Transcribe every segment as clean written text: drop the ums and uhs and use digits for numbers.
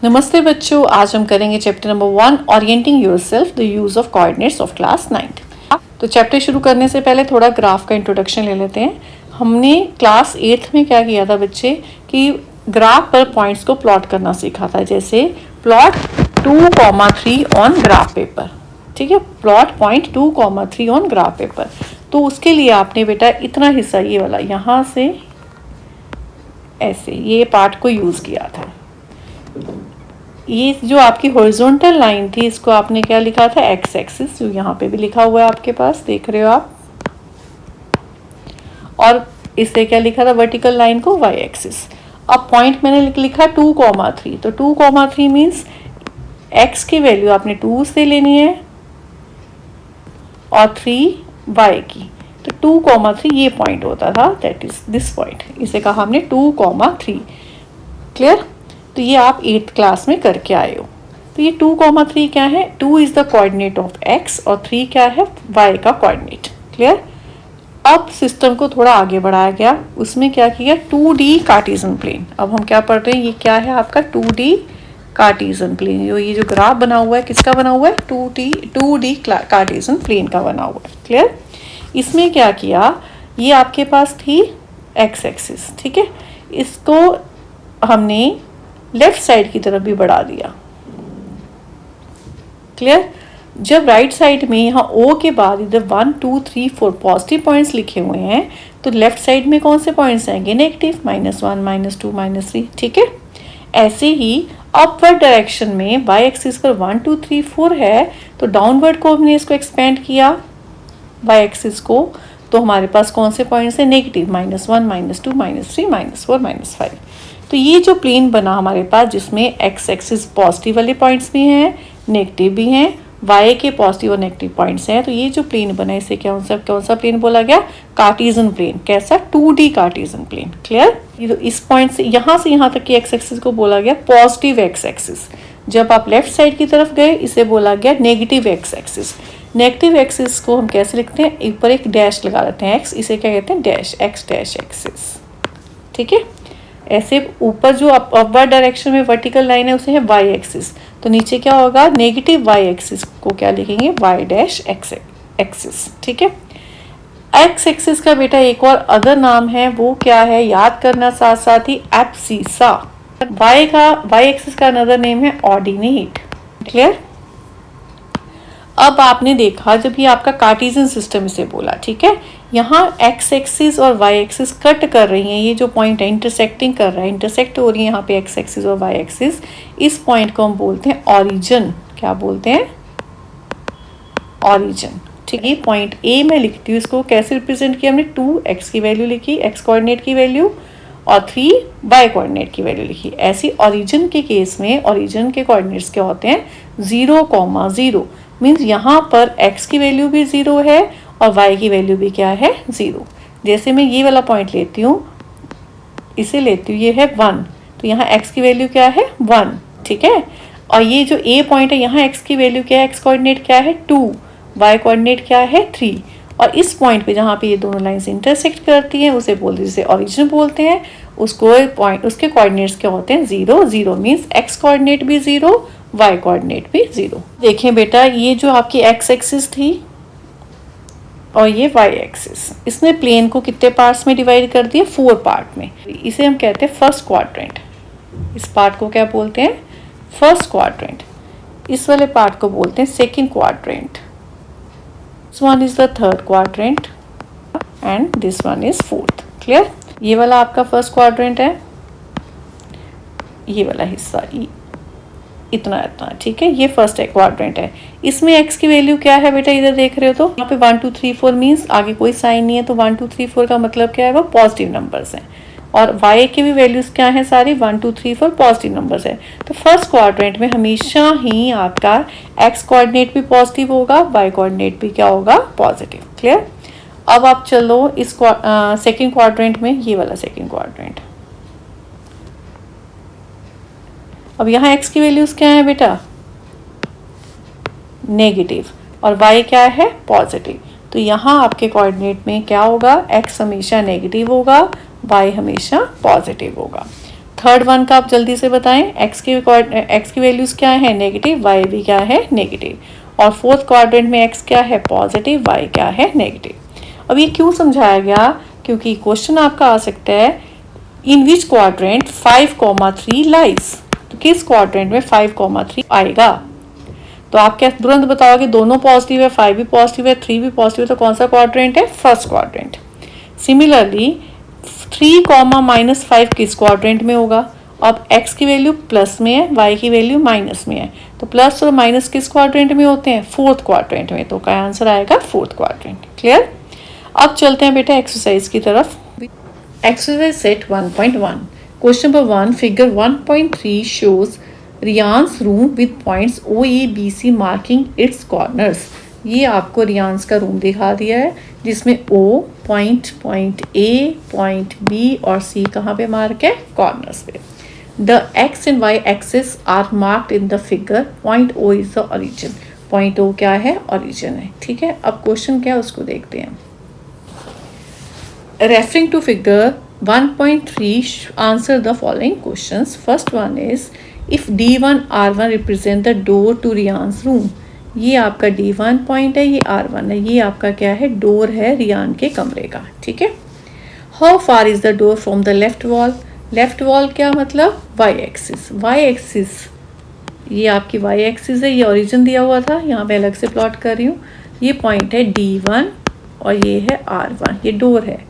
नमस्ते बच्चों, आज हम करेंगे chapter number 1 orienting yourself the use of coordinates of class 9। तो चैप्टर शुरू करने से पहले थोड़ा ग्राफ का इंट्रोडक्शन ले लेते हैं। हमने क्लास 8 में क्या किया था बच्चे कि ग्राफ पर पॉइंट्स को प्लॉट करना सीखा था। जैसे प्लॉट 2,3 ऑन ग्राफ पेपर, ठीक है, plot point 2,3 on graph paper. तो उसके लिए आपने बेटा इतना हिस्सा ये वाला यहाँ से ऐसे ये पार्ट को यूज़ किया था। ये जो आपकी हॉरिजॉन्टल लाइन थी इसको आपने क्या लिखा था, एक्स एक्सिस, जो यहाँ पे भी लिखा हुआ है आपके पास, देख रहे हो आप। और इससे क्या लिखा था, वर्टिकल लाइन को वाई एक्सिस। अब पॉइंट मैंने लिखा 2,3, तो 2,3 मीन्स एक्स की वैल्यू आपने 2 से लेनी है और 3 वाई की। तो 2,3 ये पॉइंट होता था, दैट इज दिस पॉइंट, इसे कहा हमने 2,3। क्लियर? तो ये आप 8th क्लास में करके आए हो। तो ये 2,3 क्या है, 2 is the coordinate of x और 3 क्या है, y का कोऑर्डिनेट। क्लियर? अब सिस्टम को थोड़ा आगे बढ़ाया गया, उसमें क्या किया, 2D कार्टेशियन प्लेन। अब हम क्या पढ़ रहे हैं, ये क्या है आपका 2D कार्टेशियन प्लेन। ये जो ग्राफ बना हुआ है किसका बना हुआ है, 2D कार्टेशियन प्लेन का बना हुआ है। क्लियर? इसमें क्या किया, ये आपके पास थी x एक्सिस, ठीक है, इसको हमने लेफ्ट साइड की तरफ भी बढ़ा दिया। क्लियर? जब राइट साइड में यहाँ O के बाद इधर 1 2 3 4 पॉजिटिव पॉइंट्स लिखे हुए हैं, तो लेफ्ट साइड में कौन से पॉइंट्स आएंगे, नेगेटिव, -1 -2 -3, ठीक है। ऐसे ही अपवर्ड डायरेक्शन में y एक्सिस पर 1 2 3 4 है, तो डाउनवर्ड को हमने इसको एक्सपेंड किया y एक्सिस को, तो हमारे पास कौन से पॉइंट्स हैं, नेगेटिव, -1 -2 -3 -4 -5। तो ये जो प्लेन बना हमारे पास, जिसमें x एक्सिस पॉजिटिव वाले पॉइंट्स भी हैं, नेगेटिव भी हैं, y के पॉजिटिव और नेगेटिव पॉइंट्स हैं, तो ये जो प्लेन बना है इसे कौन सा प्लेन बोला गया, कार्टेशियन प्लेन। कैसा, 2D कार्टेशियन प्लेन। क्लियर? ये तो इस पॉइंट से यहाँ तक की x एक्सिस को बोला गया पॉजिटिव x एक्सिस। जब आप लेफ्ट साइड की तरफ गए इसे बोला गया negative x axis. Negative axis को हम कैसे लिखते हैं, ऊपर एक डैश लगा देते हैं x, इसे क्या कहते हैं, डैश, x डैश एक्सिस, ठीक है। ऐसे ऊपर जो अपवर्ड डायरेक्शन में वर्टिकल लाइन है उसे है y एक्सिस, तो नीचे क्या होगा, नेगेटिव y एक्सिस को क्या लिखेंगे, y डैश x एक्सिस, ठीक है। x एक्सिस का बेटा एक और अदर नाम है, वो क्या है, याद करना साथ साथ ही, एब्सिसा। y एक्सिस का अनदर नेम है ऑर्डिनेट। क्लियर? अब आपने देखा जब ये आपका कार्टेशियन सिस्टम इसे बोला, ठीक है, यहाँ x एक्सिस और y एक्सिस कट कर रही हैं, ये जो पॉइंट है इंटरसेक्टिंग कर रहा है, इंटरसेक्ट हो रही है यहाँ पे x एक्सिस और y एक्सिस। इस पॉइंट को हम बोलते हैं ऑरिजिन। क्या बोलते हैं, ऑरिजिन, ठीक है। पॉइंट A मैं लिखती हूँ, इसको कैसे रिप्रेजेंट किया हमने, 2x की वैल्यू लिखी, x कोऑर्डिनेट की वैल्यू, और 3 y कोऑर्डिनेट की वैल्यू लिखी। ऐसी ऑरिजिन के केस में ऑरिजिन के कोऑर्डिनेट्स क्या होते हैं, 0,0 मीन्स यहाँ पर x की वैल्यू भी 0 है और y की वैल्यू भी क्या है, 0। जैसे मैं ये वाला पॉइंट लेती हूँ, इसे लेती हूँ, ये है 1, तो यहाँ x की वैल्यू क्या है, 1, ठीक है। और ये जो A पॉइंट है, यहाँ x की वैल्यू क्या है, x कोऑर्डिनेट क्या है, 2, y कोऑर्डिनेट क्या है, 3। और इस पॉइंट पे जहाँ पे ये दोनों लाइंस इंटरसेक्ट करती हैं उसे बोलते हैं, जिसे ओरिजिन बोलते हैं, उसको पॉइंट, उसके कोऑर्डिनेट्स क्या होते हैं, 0 0 मीन्स x कोऑर्डिनेट भी 0, y कोऑर्डिनेट भी 0। देखें बेटा, ये जो आपकी x एक्सिस थी और ये y एक्सिस, इसने प्लेन को कितने पार्ट्स में डिवाइड कर दिया, 4 पार्ट में। इसे हम कहते हैं फर्स्ट क्वाड्रेंट। इस पार्ट को क्या बोलते हैं, फर्स्ट क्वाड्रेंट। इस वाले पार्ट को बोलते हैं second quadrant. This one is the third quadrant and this one is fourth. Clear? ये वाला आपका फर्स्ट क्वाड्रेंट है, ये वाला हिस्सा इतना, ठीक है, ये फर्स्ट क्वाड्रेंट है। इसमें x की वैल्यू क्या है बेटा, इधर देख रहे हो तो यहाँ पे 1 2 3 4 मीन्स आगे कोई साइन नहीं है, तो 1 2 3 4 का मतलब क्या है, वो पॉजिटिव नंबर्स हैं। और y की भी वैल्यूज क्या है, सारी 1 2 3 4 पॉजिटिव नंबर्स है। तो फर्स्ट क्वाड्रेंट में हमेशा ही आपका x कोऑर्डिनेट भी पॉजिटिव होगा, y कोऑर्डिनेट भी क्या होगा, पॉजिटिव। क्लियर? अब आप चलो इस सेकेंड क्वाड्रेंट में, ये वाला सेकेंड क्वाड्रेंट। अब यहाँ x की वैल्यूज क्या है बेटा, नेगेटिव, और y क्या है, पॉजिटिव। तो यहाँ आपके कोऑर्डिनेट में क्या होगा, x हमेशा नेगेटिव होगा, y हमेशा पॉजिटिव होगा। थर्ड वन का आप जल्दी से बताएं, एक्स की वैल्यूज़ क्या है, नेगेटिव, वाई भी क्या है, नेगेटिव, और फोर्थ क्वाड्रेंट में एक्स क्या है, पॉजिटिव, वाई क्या है, नेगेटिव। अब ये क्यों समझाया गया, क्योंकि क्वेश्चन आपका आ सकता है इन विच क्वाड्रेंट 5,3 लाइज, तो किस क्वाड्रेंट में 5,3 आएगा। तो आप क्या तुरंत बताओगे, दोनों पॉजिटिव है, 5 भी पॉजिटिव है, 3 भी पॉजिटिव है, तो कौन सा क्वाड्रेंट है, फर्स्ट क्वाड्रेंट। सिमिलरली 3,-5 किस क्वाड्रेंट में होगा, अब x की वैल्यू प्लस में है, y की वैल्यू माइनस में है, तो प्लस और माइनस किस क्वाड्रेंट में होते हैं, फोर्थ क्वाड्रेंट में, तो क्या आंसर आएगा, फोर्थ क्वाड्रेंट। क्लियर। अब चलते हैं बेटा एक्सरसाइज की तरफ। Exercise set 1.1, question number 1, figure 1.3 shows Riyans room with points O A B C marking its corners. ये आपको रियांस का रूम दिखा दिया है जिसमें O point A, point B और C कहाँ पे मार्क है, कॉर्नर्स पे। The x and y axis are marked in the figure, point O is the origin. Point O क्या है, ओरिजिन है। ठीक है, अब क्वेश्चन क्या है उसको देखते हैं। Referring to figure 1.3 answer the following questions. First one is if D1 R1 represent the door to Riyans room. ये आपका D1 पॉइंट है, ये R1 है, ये आपका क्या है, डोर है रियान के कमरे का। ठीक है। How far is the door from the left wall. Left wall क्या मतलब, वाई एक्सिस। वाई एक्सिस ये आपकी वाई एक्सिस है, ये ओरिजिन दिया हुआ था, यहाँ पे अलग से प्लॉट कर रही हूँ। ये पॉइंट है D1 और ये है R1, ये डोर है।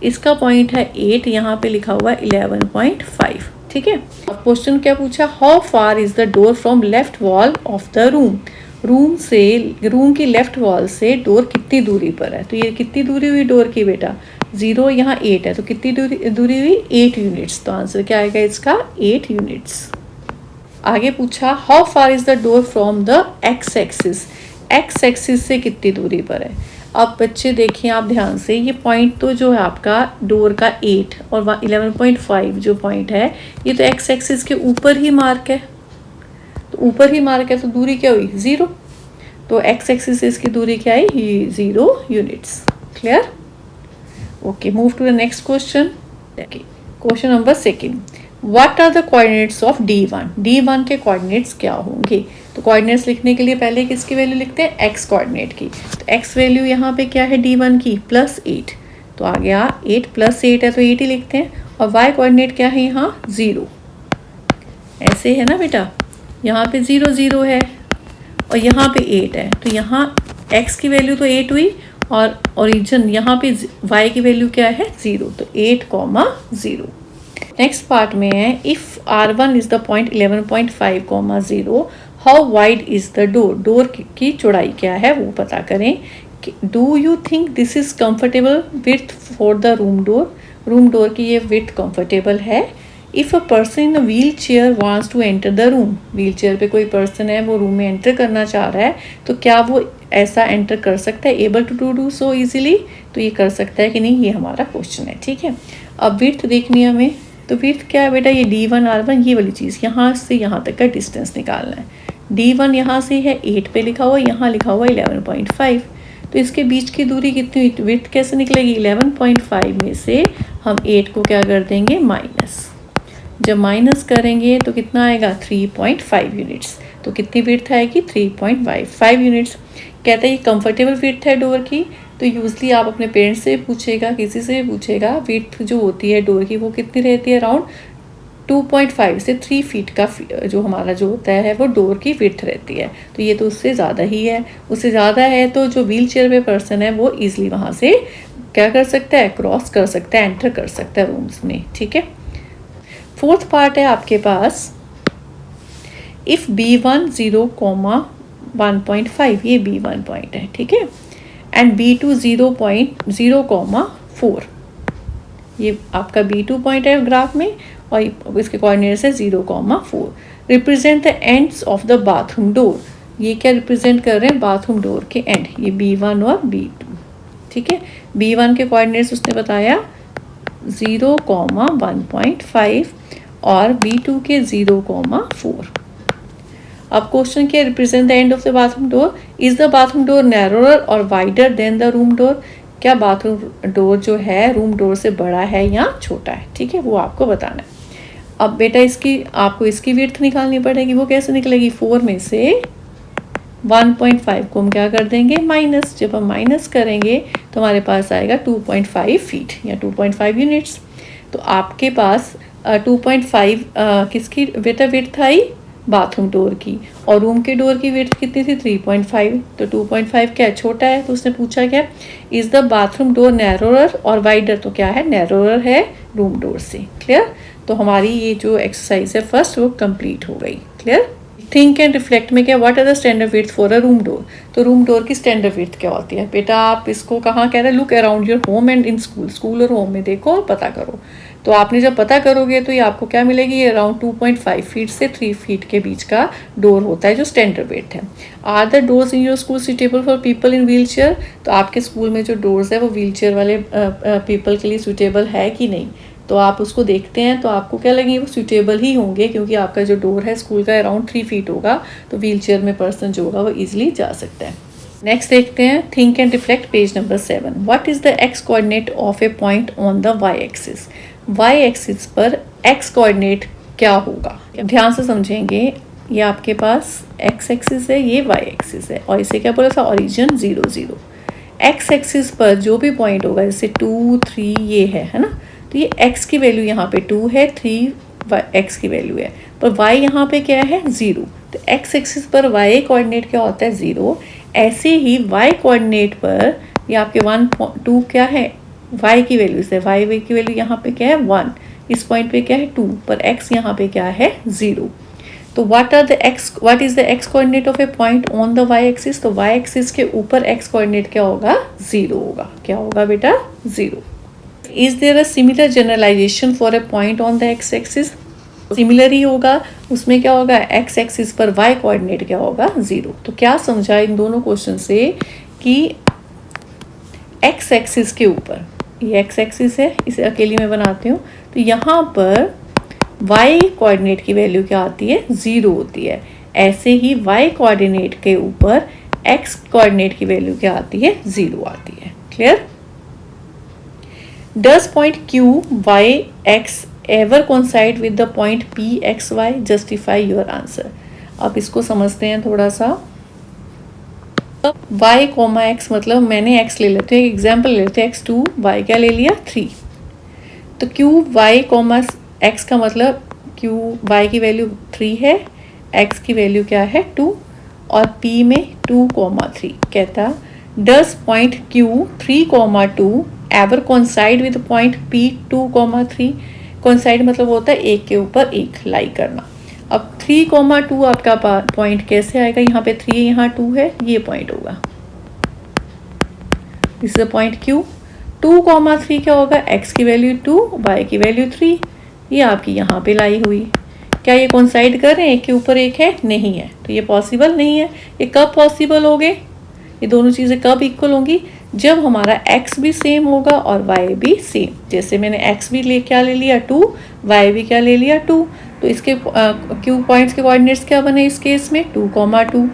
इसका पॉइंट है 8, यहाँ पे लिखा हुआ है 11.5। ठीक है। अब क्वेश्चन क्या पूछा, how far is the door from left wall of the room. Room की लेफ्ट वॉल से डोर कितनी दूरी पर है, तो ये कितनी दूरी हुई डोर की बेटा, 0, यहाँ 8 है, तो कितनी दूरी हुई, 8 यूनिट्स। तो आंसर क्या आएगा इसका, 8 यूनिट्स। आगे पूछा how far is the door from the x axis. X axis से कितनी दूरी पर है। अब बच्चे देखिए आप ध्यान से, ये पॉइंट तो जो है आपका डोर का 8 और 11.5 जो पॉइंट है, ये तो एक्स एक्सिस के ऊपर ही मार्क है, तो ऊपर ही मार्क है, तो दूरी क्या हुई, 0। तो एक्स एक्सिस से इसकी दूरी क्या आई, 0 units. Clear. Okay, move to the next question. Question number 2, what are the coordinates of D1। D1 के कोऑर्डिनेट्स क्या होंगे। तो कोऑर्डिनेट्स लिखने के लिए पहले किसकी वैल्यू लिखते हैं, एक्स कोऑर्डिनेट की। तो एक्स वैल्यू यहाँ पे क्या है D1 की, +8, तो आ गया 8 + 8 है तो 8 ही लिखते हैं। और वाई कोऑर्डिनेट क्या है यहाँ, 0, ऐसे है ना बेटा, यहाँ पे 0 0 है और यहाँ पे 8 है, तो यहाँ x की वैल्यू तो 8 हुई और ओरिजिन यहाँ पे y की वैल्यू क्या है, 0, तो 8,0। नेक्स्ट पार्ट में है if R1 is the point 11.5,0, how wide is the door. Door की चौड़ाई क्या है वो पता करें। Do you think this is comfortable with for the room door. Room door की ये विथ कंफर्टेबल है। If a person in a wheelchair wants to enter the room. Wheelchair पे कोई पर्सन है, वो रूम में enter करना चाह रहा है, तो क्या वो ऐसा एंटर कर सकता है, able to do so easily. तो ये कर सकता है कि नहीं, ये हमारा क्वेश्चन है। ठीक है। अब विड्थ देखनी है हमें, तो विड्थ क्या है बेटा, ये D1 R1 ये वाली चीज़, यहाँ से यहाँ तक का डिस्टेंस निकालना है। D1 यहाँ से है 8 पे लिखा हुआ, यहाँ लिखा हुआ 11.5, तो इसके बीच की दूरी कितनी हुई, विड्थ कैसे निकलेगी, 11.5 में से हम 8 को क्या कर देंगे, माइनस। जब माइनस करेंगे तो कितना आएगा, 3.5 यूनिट्स। तो कितनी विड्थ आएगी, 3.5 यूनिट्स। कहते हैं ये कंफर्टेबल विड्थ है डोर की। तो यूजली आप अपने पेरेंट्स से पूछेगा, किसी से भी पूछेगा, विड्थ जो होती है डोर की वो कितनी रहती है, अराउंड 2.5 से 3 फीट का जो हमारा जो होता है वो डोर की विड्थ रहती है। तो ये तो उससे ज़्यादा ही है, उससे ज़्यादा है तो जो व्हील चेयर पे पर्सन है वो ईजिली वहाँ से क्या कर सकता है, क्रॉस कर सकता है, एंटर कर सकता है रूम्स में। ठीक है। फोर्थ पार्ट है आपके पास, इफ़ B1 0,1.5, ये B1 पॉइंट है। ठीक है। एंड B2 0.0,4, ये आपका B2 पॉइंट है ग्राफ में और इसके कोऑर्डिनेट्स है 0,4। Represent the ends of the bathroom door. ये क्या रिप्रेजेंट कर रहे हैं, बाथरूम डोर के एंड, ये B1 और B2। ठीक है। B1 के कोऑर्डिनेट्स उसने बताया 0,1.5 और B2 के 0,4। अब क्वेश्चन क्या, represent the end of the bathroom door. Is the bathroom door narrower और wider than the room door. क्या बाथरूम डोर जो है रूम डोर से बड़ा है या छोटा है। ठीक है, वो आपको बताना है। अब बेटा इसकी आपको इसकी विड्थ निकालनी पड़ेगी। वो कैसे निकलेगी? 4 में से 1.5 को हम क्या कर देंगे? माइनस। जब हम माइनस करेंगे तो हमारे पास आएगा 2.5 फीट या 2.5 यूनिट्स। तो आपके पास 2.5 किसकी बेटा विड्थ आई? बाथरूम डोर की। और रूम के डोर की विड्थ कितनी थी? 3.5। तो 2.5 क्या छोटा है? तो उसने पूछा क्या, is the bathroom door narrower और वाइडर? तो क्या है? नैरोर है रूम डोर से। क्लियर? तो हमारी ये जो एक्सरसाइज है फर्स्ट वो कंप्लीट हो गई। क्लियर? थिंक एंड रिफ्लेक्ट में क्या, what are the standard width for a room door? तो रूम डोर की स्टैंडर्ड विड्थ क्या होती है? बेटा आप इसको कहाँ कह रहे हैं? Look around your home and in school. School और होम में देखो और पता करो। तो आपने जब पता करोगे तो ये आपको क्या मिलेगी? ये अराउंड 2.5 फीट से 3 फीट के बीच का डोर होता है जो स्टैंडर्ड विड्थ है। Are the doors in your school suitable for people in wheelchair? तो आपके स्कूल में जो डोर्स है वो व्हील चेयर वाले पीपल के लिए सुटेबल है कि नहीं? तो आप उसको देखते हैं तो आपको क्या लगेंगे? वो सूटेबल ही होंगे, क्योंकि आपका जो डोर है स्कूल का अराउंड 3 फीट होगा, तो व्हील चेयर में पर्सन जो होगा वो ईजिली जा सकता है। नेक्स्ट देखते हैं think and reflect, page number 7। What is the x coordinate of a point on the y axis? Y axis पर एक्स कोऑर्डिनेट क्या होगा? ध्यान से समझेंगे। ये आपके पास एक्स एक्सिस है, ये वाई एक्सिस है, और इसे क्या बोला था? ओरिजिन 0 0। एक्स एक्सिस पर जो भी पॉइंट होगा, जैसे 2 3 ये है ना, तो ये x की वैल्यू यहाँ पे 2 है, 3 x की वैल्यू है, पर y यहाँ पे क्या है? 0। तो x एक्सिस पर y कोऑर्डिनेट क्या होता है? 0। ऐसे ही y कोऑर्डिनेट पर ये आपके 1 2 क्या है? y की वैल्यू से y की वैल्यू यहाँ पे क्या है? 1। इस पॉइंट पे क्या है? 2, पर x यहाँ पे क्या है? 0। तो what is the x coordinate of a point on the y axis? तो y एक्सिस के ऊपर x कोऑर्डिनेट क्या होगा? 0 होगा। क्या होगा बेटा? 0। Is there a similar generalization for a point on the x axis? Similar ही होगा। उसमें क्या होगा? x एक्सिस पर y कोऑर्डिनेट क्या होगा? 0। तो क्या समझा इन दोनों क्वेश्चन से कि x एक्सिस के ऊपर, ये x एक्सिस है, इसे अकेली में बनाती हूँ, तो यहाँ पर y कोऑर्डिनेट की वैल्यू क्या आती है? 0 होती है। ऐसे ही y कोऑर्डिनेट के ऊपर x कोऑर्डिनेट की वैल्यू क्या आती है? 0 आती है। Clear? Does point Q, Y, X ever coincide with the point P, X, Y? Justify your answer. अब इसको समझते हैं थोड़ा सा। Y, X मतलब मैंने X ले लेते हैं, एग्जाम्पल ले लेते हैं x2, Y क्या ले लिया? 3। तो Q, Y, X का मतलब Q, Y की वैल्यू 3 है, X की वैल्यू क्या है? 2, और P में 2, 3 कहता does point Q 3, 2 ever coincide with point P 2, 3? Coincide मतलब होता है एक के ऊपर एक लाई करना। अब 3, 2 आपका पॉइंट कैसे आएगा? यहाँ पे 3 यहाँ 2 है, ये पॉइंट होगा। This is a point Q। 2, 3 क्या होगा? x की वैल्यू 2, y की वैल्यू 3, ये आपकी यहाँ पे लाई हुई। क्या ये कोइंसाइड कर रहे हैं? एक के ऊपर एक है? नहीं है। तो ये पॉसिबल नहीं है। ये कब पॉसिबल होंगे? ये दोनों चीज़ें कब इक्वल होंगी? जब हमारा x भी सेम होगा और y भी सेम। जैसे मैंने x भी क्या ले लिया? 2, y भी क्या ले लिया? 2। तो इसके q पॉइंट्स के कोऑर्डिनेट्स क्या बने इस केस में? 2, 2।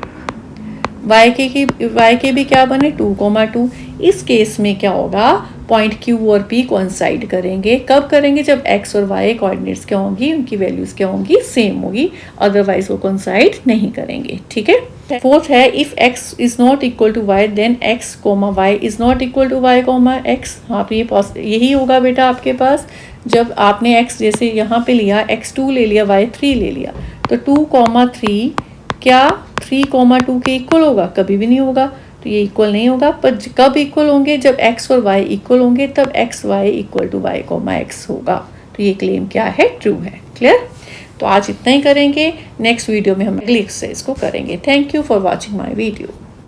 y के भी क्या बने? 2, 2। इस केस में क्या होगा? पॉइंट q और p कोइंसाइड करेंगे। कब करेंगे? जब x और y कोऑर्डिनेट्स क्या होंगी? उनकी वैल्यूज क्या होंगी? सेम होगी, अदरवाइज वो कोइंसाइड नहीं करेंगे। ठीक है। फोर्थ है if x is not equal to y then x, y is not equal to y, x। हाँ, तो ये यही होगा बेटा आपके पास। जब आपने x जैसे यहाँ पे लिया, x2 ले लिया, y3 ले लिया, तो 2, 3 क्या 3, 2 के इक्वल होगा? कभी भी नहीं होगा। तो ये इक्वल नहीं होगा। पर कब इक्वल होंगे? जब x और y इक्वल होंगे, तब x, y equal to y, x होगा। तो ये क्लेम क्या है? ट्रू है। क्लियर? तो आज इतना ही करेंगे। नेक्स्ट वीडियो में हम अगली एक्सरसाइज को करेंगे। Thank you for watching my video.